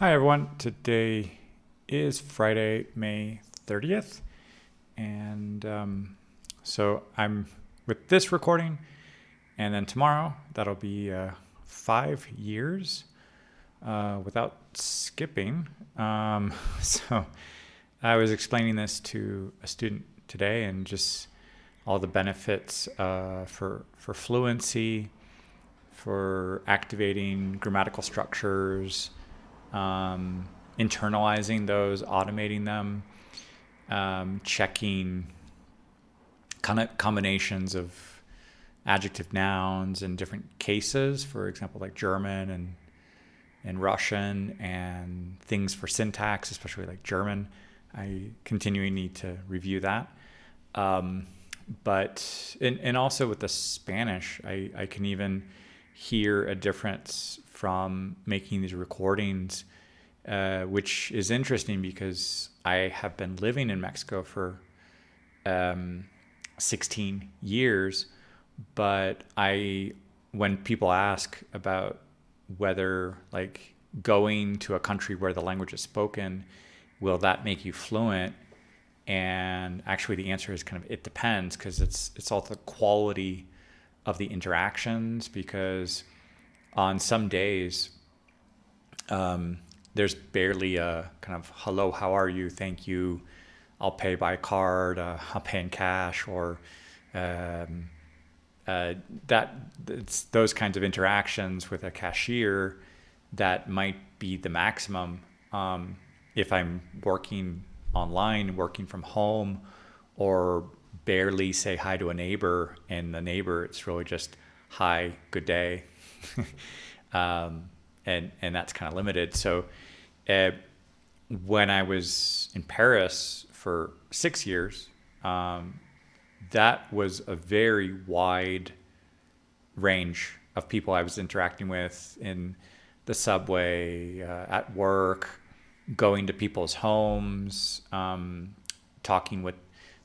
Hi, everyone. Today is Friday, May 30th. And so I'm with this recording. And then tomorrow, that'll be 5 years without skipping. So I was explaining this to a student today and just all the benefits for fluency, for activating grammatical structures, internalizing those, automating them, checking kind of combinations of adjective nouns in different cases, for example, like German and Russian, and things for syntax, especially like German. I continually need to review that. But also with the Spanish, I can even hear a difference from making these recordings, which is interesting because I have been living in Mexico for 16 years. But when people ask about whether like going to a country where the language is spoken, will that make you fluent? And actually the answer is kind of, it depends, because it's all the quality of the interactions, because on some days there's barely a kind of hello, how are you, thank you, I'll pay by card, I'll pay in cash, or that it's those kinds of interactions with a cashier that might be the maximum. If I'm working online, working from home, or barely say hi to a neighbor, and the neighbor, it's really just hi, good day. And that's kind of limited. So when I was in Paris for 6 years, that was a very wide range of people I was interacting with in the subway, at work, going to people's homes, talking with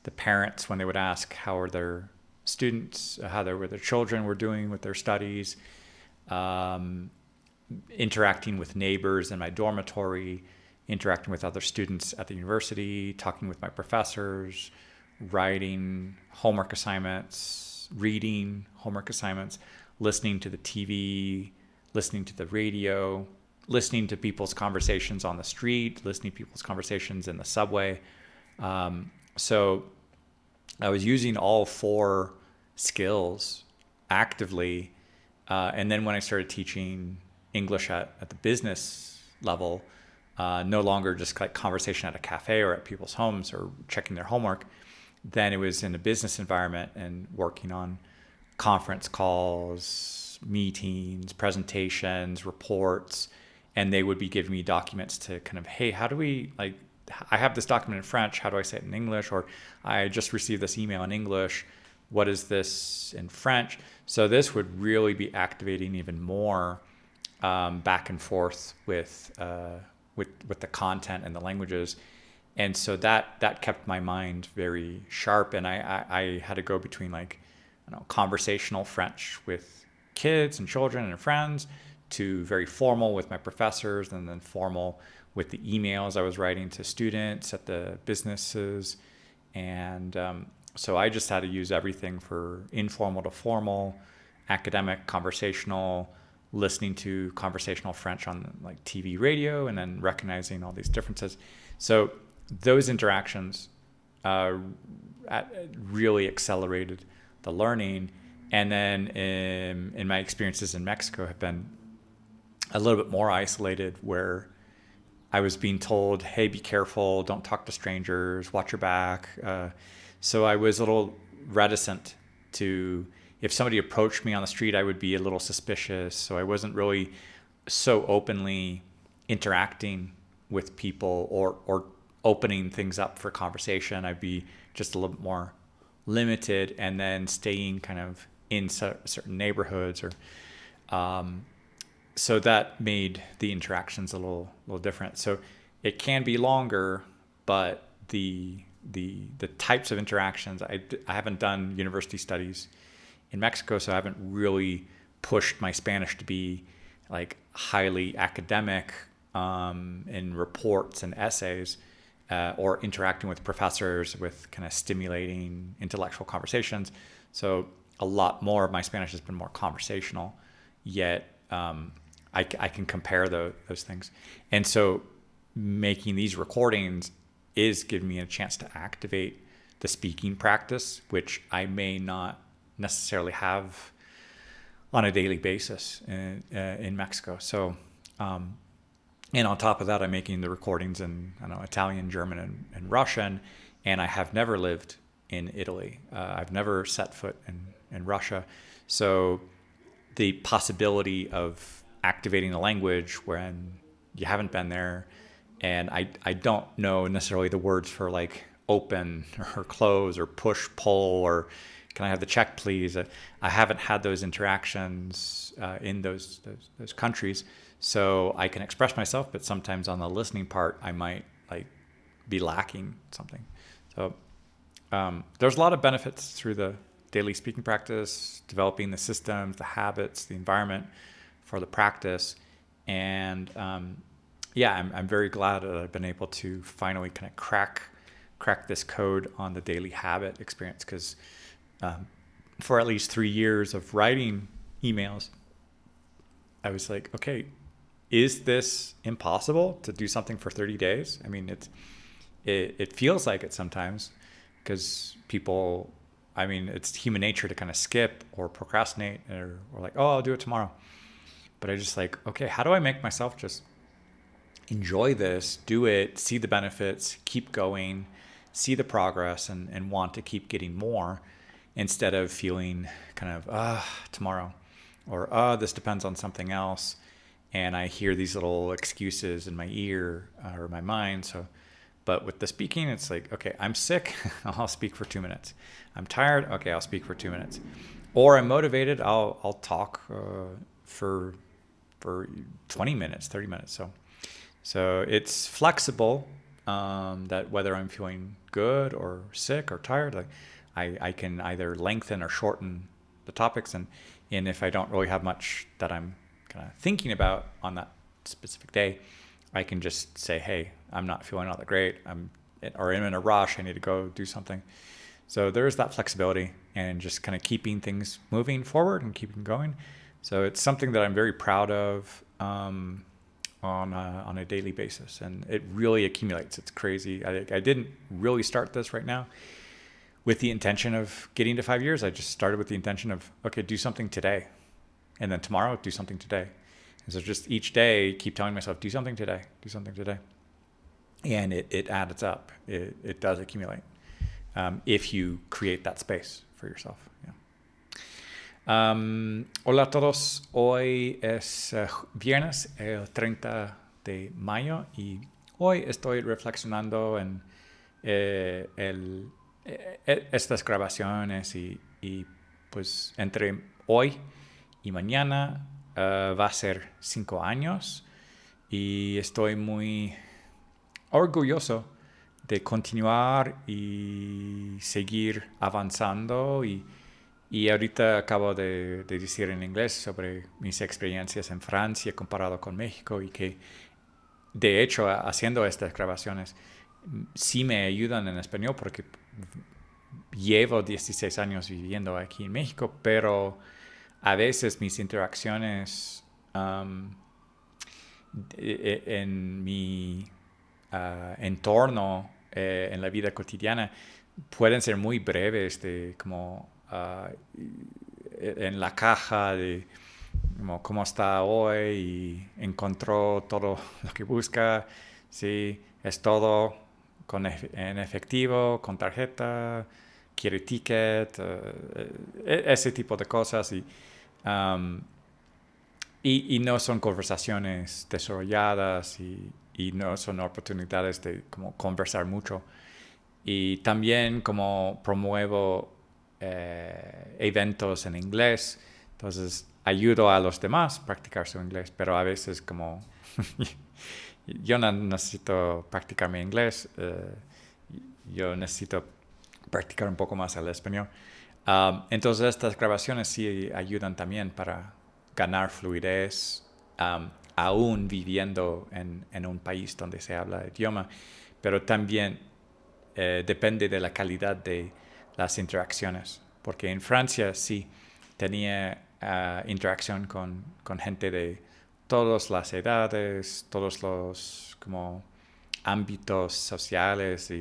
the parents when they would ask how are their students, how their children were doing with their studies, interacting with neighbors in my dormitory, interacting with other students at the university, talking with my professors, writing homework assignments, reading homework assignments, listening to the TV, listening to the radio, listening to people's conversations on the street, listening to people's conversations in the subway. So I was using all four skills actively. And then when I started teaching English at the business level, no longer just like conversation at a cafe or at people's homes or checking their homework, then it was in a business environment and working on conference calls, meetings, presentations, reports, and they would be giving me documents to kind of, hey, how do we, like, I have this document in French, how do I say it in English? Or I just received this email in English, what is this in French? So this would really be activating even more back and forth with the content and the languages. And so that kept my mind very sharp. And I had to go between like, conversational French with kids and children and friends, to very formal with my professors, and then formal with the emails I was writing to students at the businesses. And so I just had to use everything for informal to formal, academic, conversational, listening to conversational French on like TV, radio, and then recognizing all these differences. So those interactions really accelerated the learning. And then in my experiences in Mexico have been a little bit more isolated, where I was being told, hey, be careful, don't talk to strangers, watch your back. So I was a little reticent to, if somebody approached me on the street, I would be a little suspicious. So I wasn't really so openly interacting with people or opening things up for conversation. I'd be just a little bit more limited, and then staying kind of in certain neighborhoods, or so that made the interactions a little different. So it can be longer, but the types of interactions, I haven't done university studies in Mexico, so I haven't really pushed my Spanish to be like highly academic in reports and essays, or interacting with professors with kind of stimulating intellectual conversations. So a lot more of my Spanish has been more conversational, yet I can compare those things. And so making these recordings is giving me a chance to activate the speaking practice, which I may not necessarily have on a daily basis in Mexico. So, and on top of that, I'm making the recordings in Italian, German, and Russian, and I have never lived in Italy. I've never set foot in Russia. So the possibility of activating the language when you haven't been there, and I don't know necessarily the words for like open or close or push, pull, or can I have the check, please? I haven't had those interactions in those countries, so I can express myself, but sometimes on the listening part, I might like be lacking something. So there's a lot of benefits through the daily speaking practice, developing the systems, the habits, the environment for the practice, and I'm very glad that I've been able to finally kind of crack this code on the daily habit experience, because for at least 3 years of writing emails, I was like, okay, is this impossible to do something for 30 days? I mean, it feels like it sometimes, because people, I mean, it's human nature to kind of skip or procrastinate or like, oh, I'll do it tomorrow. But I just like, okay, how do I make myself just enjoy this, do it, see the benefits, keep going, see the progress, and want to keep getting more, instead of feeling kind of, tomorrow, or, this depends on something else. And I hear these little excuses in my ear or my mind. So, but with the speaking, it's like, okay, I'm sick, I'll speak for 2 minutes. I'm tired, okay, I'll speak for 2 minutes. Or I'm motivated, I'll talk for 20 minutes, 30 minutes. So it's flexible, that whether I'm feeling good or sick or tired, like I can either lengthen or shorten the topics. And if I don't really have much that I'm kind of thinking about on that specific day, I can just say, hey, I'm not feeling all that great. I'm in a rush. I need to go do something. So there's that flexibility, and just kind of keeping things moving forward and keeping going. So it's something that I'm very proud of on a daily basis, and it really accumulates. It's crazy. I didn't really start this right now with the intention of getting to 5 years. I just started with the intention of, okay, do something today, and then tomorrow do something today. And so just each day keep telling myself, do something today, and it adds up. It does accumulate, if you create that space for yourself. Yeah. Hola a todos, hoy es viernes, el 30 de mayo, y hoy estoy reflexionando en estas grabaciones, y pues entre hoy y mañana va a ser 5 años, y estoy muy orgulloso de continuar y seguir avanzando. Y ahorita acabo de decir en inglés sobre mis experiencias en Francia comparado con México, y que de hecho haciendo estas grabaciones sí me ayudan en español, porque llevo 16 años viviendo aquí en México, pero a veces mis interacciones en mi entorno, en la vida cotidiana, pueden ser muy breves, de como en la caja de como, cómo está hoy, y encontró todo lo que busca, sí, es todo en efectivo, con tarjeta, quiere ticket, ese tipo de cosas, y no son conversaciones desarrolladas, y no son oportunidades de como conversar mucho. Y también como promuevo eventos en inglés, entonces ayudo a los demás a practicar su inglés, pero a veces como yo no necesito practicar mi inglés, yo necesito practicar un poco más el español. Entonces estas grabaciones sí ayudan también para ganar fluidez, aún viviendo en un país donde se habla el idioma, pero también depende de la calidad de las interacciones, porque en Francia sí tenía interacción con gente de todas las edades, todos los como ámbitos sociales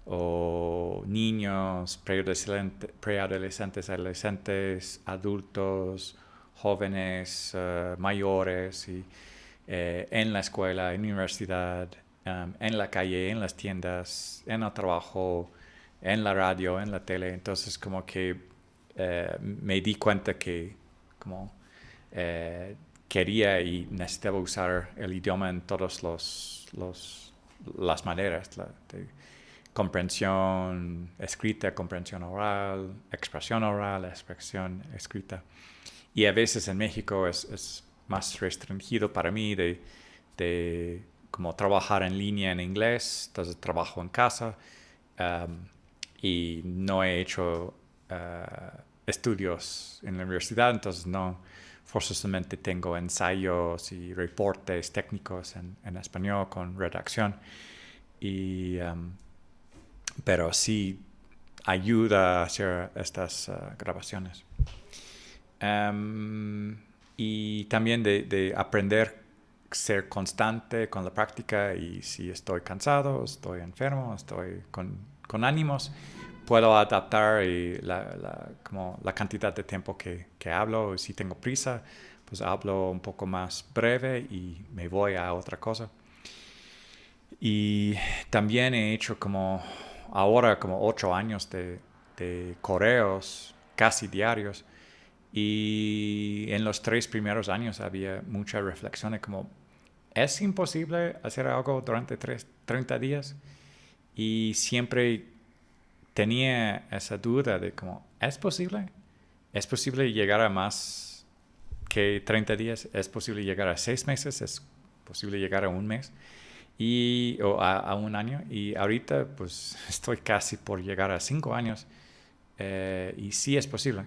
o niños, preadolescentes, adolescentes, adultos, jóvenes, mayores, en la escuela, en la universidad, en la calle, en las tiendas, en el trabajo, en la radio, en la tele. Entonces como que me di cuenta que como quería y necesitaba usar el idioma en todas las maneras, de comprensión escrita, comprensión oral, expresión escrita. Y a veces en México es más restringido para mí de como trabajar en línea en inglés, entonces trabajo en casa y no he hecho estudios en la universidad, entonces no forzosamente tengo ensayos y reportes técnicos en español con redacción, pero sí ayuda a hacer estas grabaciones. Y también de aprender a ser constante con la práctica, y si estoy cansado, estoy enfermo, estoy con ánimos, puedo adaptar como la cantidad de tiempo que hablo. Si tengo prisa, pues hablo un poco más breve y me voy a otra cosa. Y también he hecho ahora como 8 años de correos casi diarios. Y en los 3 primeros años había mucha reflexión de como, ¿es imposible hacer algo durante 30 días? Y siempre tenía esa duda de como, ¿es posible? ¿Es posible llegar a más que 30 días? ¿Es posible llegar a 6 meses? ¿Es posible llegar a un mes? O a un año? Y ahorita pues estoy casi por llegar a 5 años. Y sí es posible.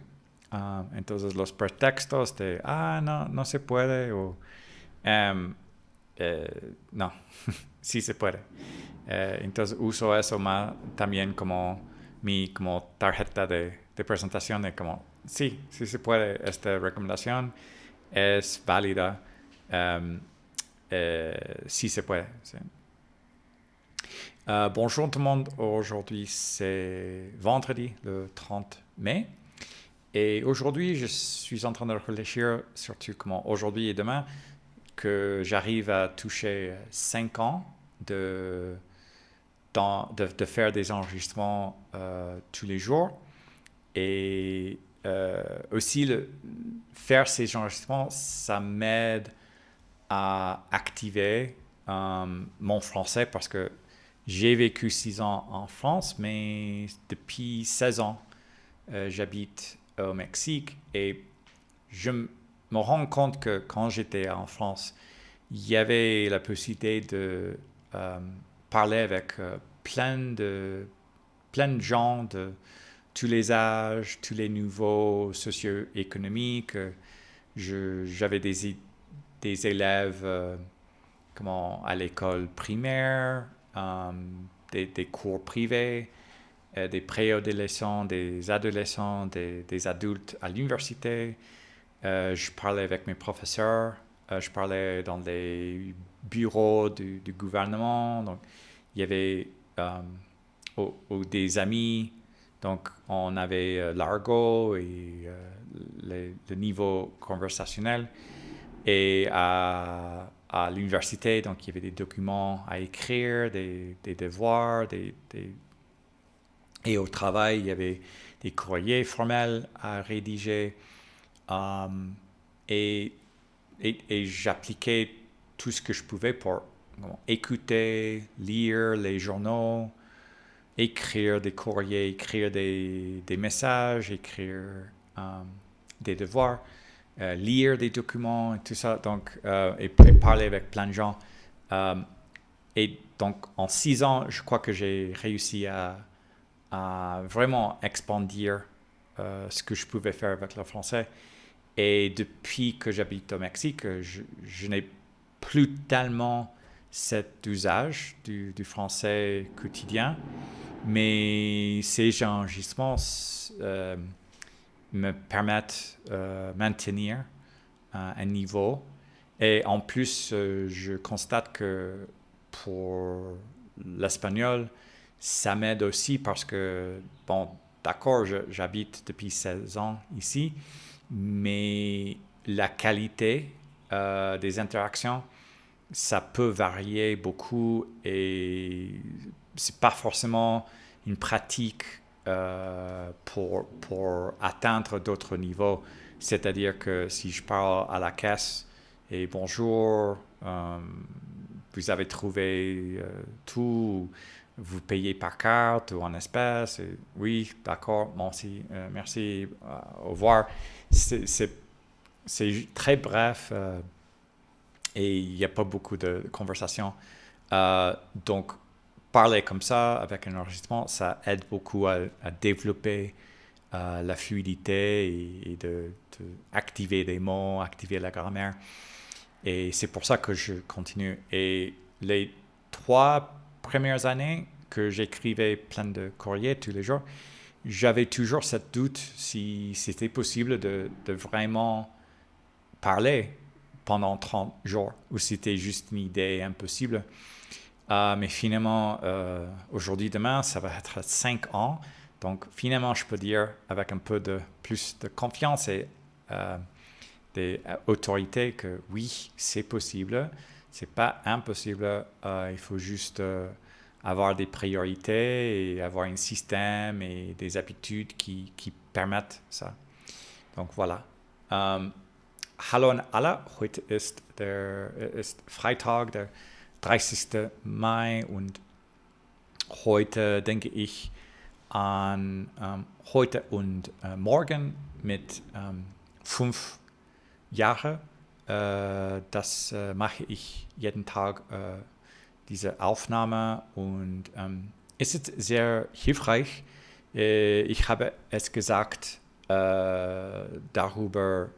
Entonces los pretextos de, no se puede, o no, sí se puede. Entonces uso eso también como mi como tarjeta de presentación de como, sí se puede, esta recomendación es válida, sí se puede. Sí. Bonjour tout le monde, aujourd'hui c'est vendredi le 30 mai. Et aujourd'hui, je suis en train de réfléchir, surtout comment aujourd'hui et demain, que j'arrive à toucher 5 ans de faire des enregistrements tous les jours. Et aussi, faire ces enregistrements, ça m'aide à activer mon français, parce que j'ai vécu 6 ans en France, mais depuis 16 ans, j'habite au Mexique, et je me rends compte que quand j'étais en France, il y avait la possibilité de parler avec plein de gens de tous les âges, tous les niveaux socio-économiques. J'avais des élèves à l'école primaire, des cours privés, des préadolescents, des adolescents, des adultes à l'université. Je parlais avec mes professeurs, je parlais dans les bureaux du gouvernement. Donc, il y avait des amis. Donc, on avait l'argot et le niveau conversationnel. Et à l'université, donc, il y avait des documents à écrire, des devoirs, et au travail, il y avait des courriers formels à rédiger. Et j'appliquais tout ce que je pouvais pour écouter, lire les journaux, écrire des courriers, écrire des messages, écrire des devoirs, lire des documents et tout ça, donc, et parler avec plein de gens. Et donc, en 6 ans, je crois que j'ai réussi à vraiment expandir ce que je pouvais faire avec le français. Et depuis que j'habite au Mexique, je n'ai plus tellement cet usage du français quotidien, mais ces enregistrements me permettent de maintenir un niveau. Et en plus, je constate que pour l'espagnol, ça m'aide aussi parce que, bon, d'accord, j'habite depuis 16 ans ici, mais la qualité des interactions, ça peut varier beaucoup et c'est pas forcément une pratique pour atteindre d'autres niveaux. C'est-à-dire que si je parle à la caisse et bonjour, vous avez trouvé tout, vous payez par carte ou en espèces, et, oui, d'accord, merci, merci, au revoir. C'est très bref et il n'y a pas beaucoup de conversation. Donc, parler comme ça avec un enregistrement, ça aide beaucoup à développer la fluidité et de activer des mots, activer la grammaire. Et c'est pour ça que je continue. Et les 3 premières années que j'écrivais plein de courriers tous les jours, j'avais toujours cette doute si c'était possible de vraiment parler pendant 30 jours ou si c'était juste une idée impossible. Mais finalement, aujourd'hui, demain, ça va être 5 ans. Donc finalement, je peux dire avec un peu de plus de confiance et des autorités que oui, c'est possible. C'est pas impossible. Il faut juste avoir des priorités et avoir un système et des habitudes qui permettent ça. Donc voilà. Hallo an alle, heute ist Freitag, der 30. Mai und heute denke ich an heute und morgen mit 5 Jahren. Das mache ich jeden Tag, diese Aufnahme und es ist sehr hilfreich. Ich habe es gesagt darüber,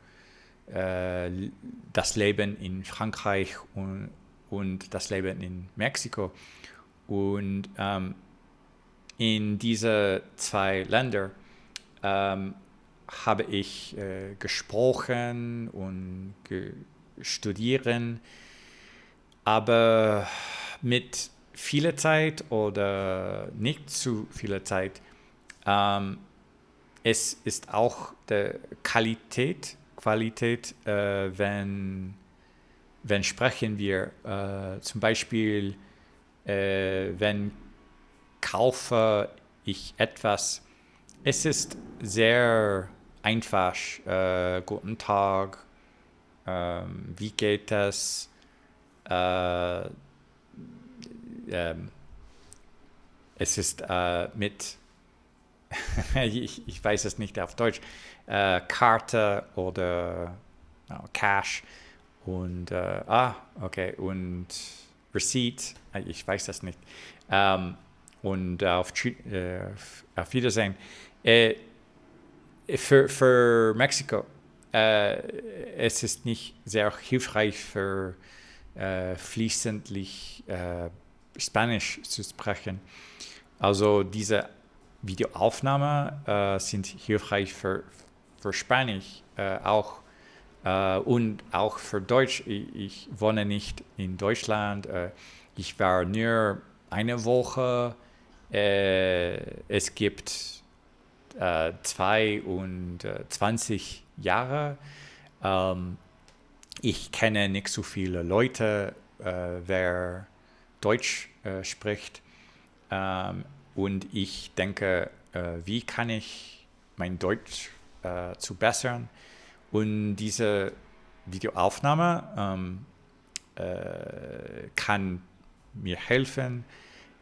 das Leben in Frankreich und das Leben in Mexiko. Und in diese 2 Länder habe ich gesprochen und studieren, aber mit viel Zeit oder nicht zu viel Zeit. Es ist auch die Qualität, wenn sprechen wir zum Beispiel, wenn kaufe ich etwas, es ist sehr einfach, guten Tag, wie geht es, es ist mit, ich weiß es nicht auf Deutsch, Karte oder Cash und okay, und Receipt, ich weiß das nicht. Und auf Wiedersehen. Für Mexiko, es ist nicht sehr hilfreich für fließendlich Spanisch zu sprechen. Also diese Videoaufnahmen sind hilfreich für Spanisch auch und auch für Deutsch. Ich wohne nicht in Deutschland. Ich war nur eine Woche. Es gibt 22 Jahre. Ich kenne nicht so viele Leute, wer Deutsch spricht. Und ich denke, wie kann ich mein Deutsch zu bessern? Und diese Videoaufnahme kann mir helfen.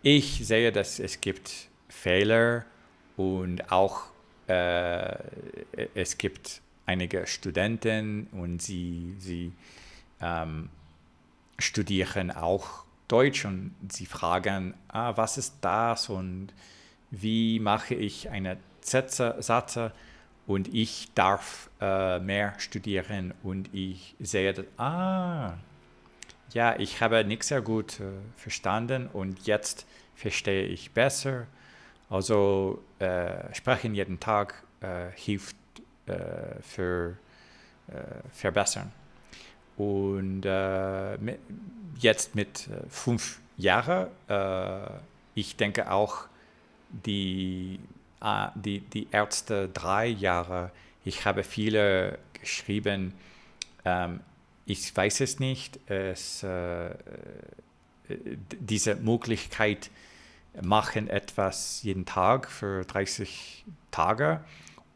Ich sehe, dass es gibt Fehler und auch es gibt einige Studenten und sie studieren auch Deutsch und sie fragen, was ist das und wie mache ich eine Satz und ich darf mehr studieren und ich sehe, dass, Ja, ich habe nicht sehr gut verstanden und jetzt verstehe ich besser. Also sprechen jeden Tag hilft für verbessern. Und jetzt mit 5 Jahren, ich denke auch die ersten 3 Jahre, ich habe viele geschrieben, ähm, ich weiß es nicht, diese Möglichkeit machen etwas jeden Tag für 30 Tage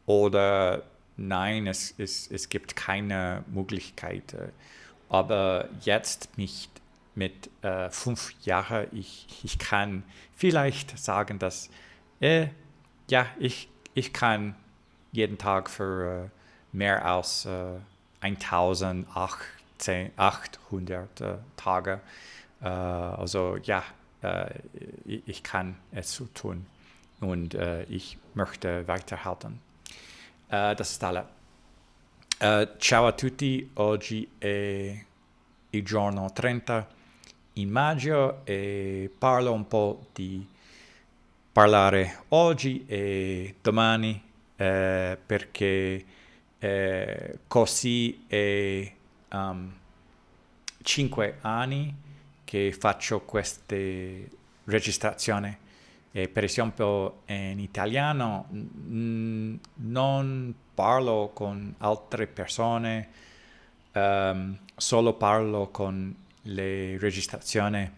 oder nein, es gibt keine Möglichkeit. Aber jetzt mit 5 Jahren, ich kann vielleicht sagen, dass ja, ich kann jeden Tag für mehr als 1800 Tage. Also ja, ich kann es so tun und ich möchte weiterhalten. Das ist alle. Ciao a tutti, oggi è il giorno 30 in maggio e parlo un po' di parlare oggi e domani perché così è 5 anni che faccio queste registrazioni. E per esempio in italiano non parlo con altre persone, solo parlo con le registrazioni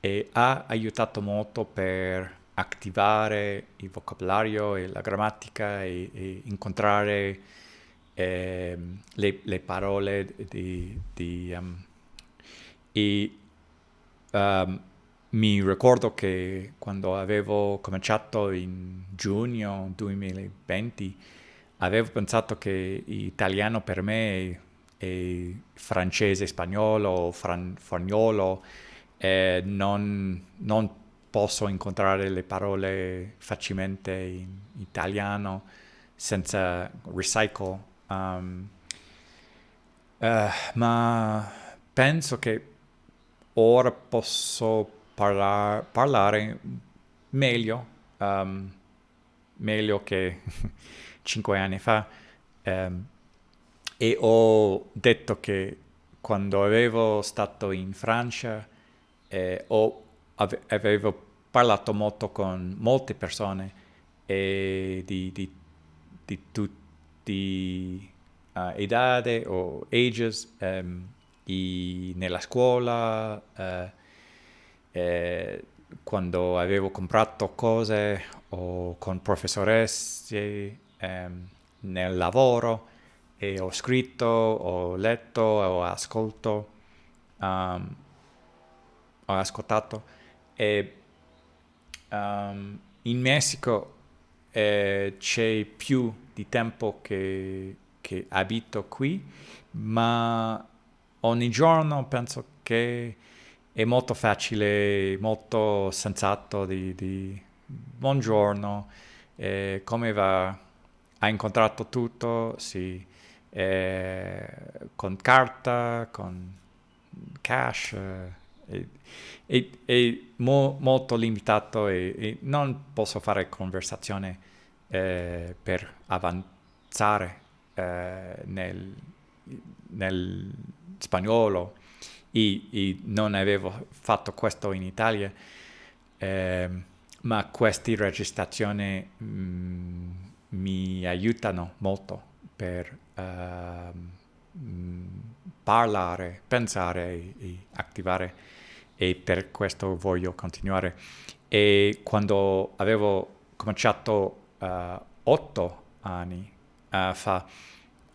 e ha aiutato molto per attivare il vocabolario e la grammatica e incontrare le parole e um, mi ricordo che quando avevo cominciato in giugno 2020 avevo pensato che italiano per me è francese, spagnolo, fagnolo, non posso incontrare le parole facilmente in italiano senza recycle. Ma penso che ora posso parlare meglio, meglio che 5 anni fa. E ho detto che quando avevo stato in Francia avevo parlato molto con molte persone e di tutti edade o ages e nella scuola quando avevo comprato cose o con professoresse nel lavoro e ho scritto, ho letto, um, ho ascoltato e in Messico c'è più di tempo che abito qui, ma ogni giorno penso che è molto facile, molto sensato di buongiorno, come va? Ha incontrato tutto? Sì, con carta, con cash, è molto limitato e non posso fare conversazione per avanzare nel spagnolo e non avevo fatto questo in Italia, ma queste registrazioni mi aiutano molto per parlare, pensare e attivare e per questo voglio continuare. E quando avevo cominciato 8 anni fa,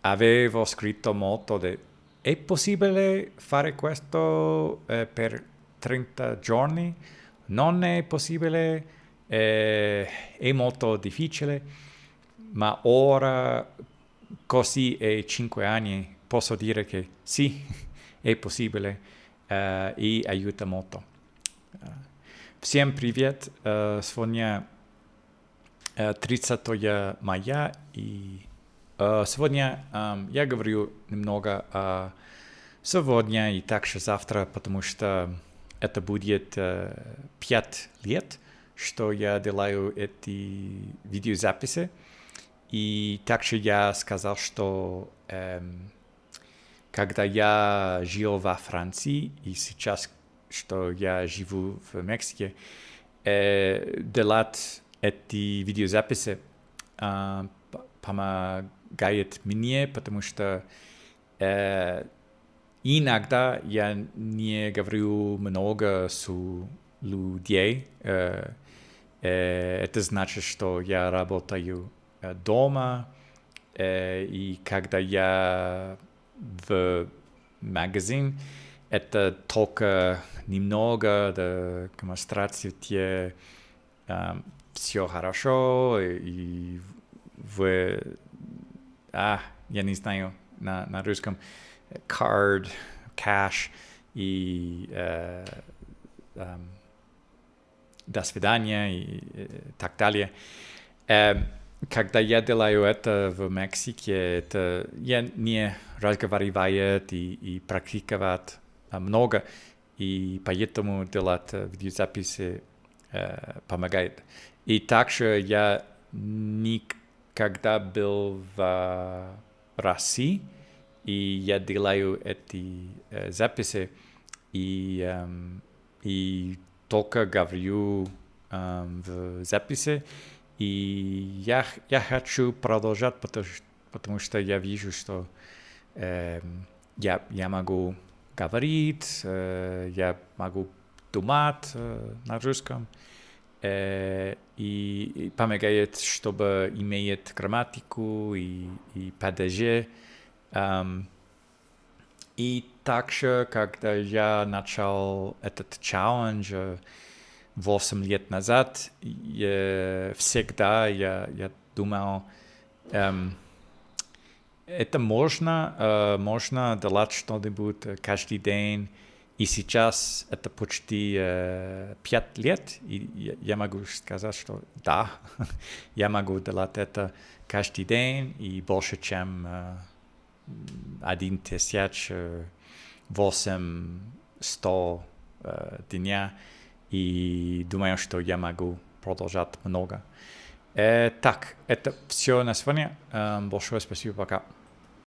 avevo scritto molto è possibile fare questo per 30 giorni? Non è possibile, è molto difficile, ma ora, così è 5 anni, posso dire che sì, è possibile e aiuta molto. Всем привет! Сегодня 30 мая, и сегодня я говорю немного о сегодня и также завтра, потому что это будет 5 лет, что я делаю эти видеозаписи. И также я сказал, что когда я жил во Франции, и сейчас, что я живу в Мексике, делать эти видеозаписи помогает мне, потому что иногда я не говорю много с людей. Это значит, что я работаю дома, и когда я в магазин, это только немного демонстрации, все хорошо, и я не знаю на русском, card, cash и до свидания и так далее. Когда я делаю это в Мексике, я не разговариваю и практиковать много, и поэтому делать видеозаписи помогает. И также я никогда был в России, и я делаю эти записи, и только говорю в записи, и я хочу продолжать, потому что я вижу, что я могу говорить, я могу думать на русском, и помогает, чтобы иметь грамматику и ПДЖ. И также, когда я начал этот челлендж 8 лет назад, всегда я думал, это можно делать что-нибудь каждый день. И сейчас это почти 5 лет, и я могу сказать, что да, я могу делать это каждый день и больше, чем 1800 дня, и думаю, что я могу продолжать много. Так, это все на сегодня. Большое спасибо, пока.